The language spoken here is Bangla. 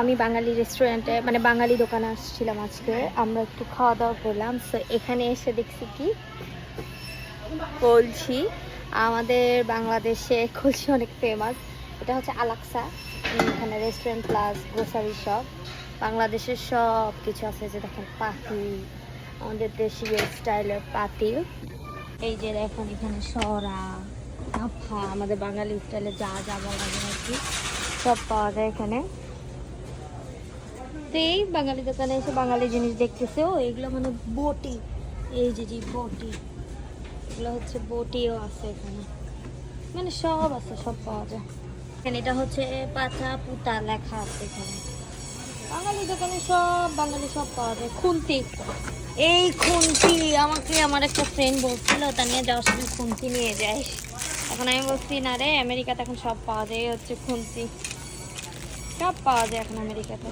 আমি বাঙালি রেস্টুরেন্টে মানে বাঙালি দোকানে আসছিলাম আজকে, আমরা একটু খাওয়া দাওয়া করলাম। সো এখানে এসে দেখছি কি কলছি। আমাদের বাংলাদেশে কলছি অনেক ফেমাস। এটা হচ্ছে আলাক্সা, এখানে রেস্টুরেন্ট প্লাস গ্রোসারি শপ। বাংলাদেশের সব কিছু আছে, যে দেখেন পাতিল, আমাদের দেশীয় স্টাইলের পাতিল। এই যে দেখুন এখানে সরা, কাঁফা, আমাদের বাঙালি স্টাইলে যা যা বলা যায় আর কি সব পাওয়া যায় এখানে। তো এই বাঙালি দোকানে এসে বাঙালি জিনিস দেখতেছে। ও এগুলো মানে বটি, এই যে যে বটি, এগুলো হচ্ছে বটিও আছে এখানে, মানে সব আছে, সব পাওয়া যায় এখানে। এটা হচ্ছে পাতা পুতা লেখা আছে এখানে। বাঙালি দোকানে সব বাঙালি সব পাওয়া যায়। খুন্তি, এই খুন্তি আমাকে আমার একটা ফ্রেন্ড বলছিল তা নিয়ে যাওয়ার সময় খুন্তি নিয়ে যাই। এখন আমি বলছি না রে, আমেরিকাতে এখন সব পাওয়া যায়। এই হচ্ছে খুন্তি, সব পাওয়া যায় এখন আমেরিকাতে।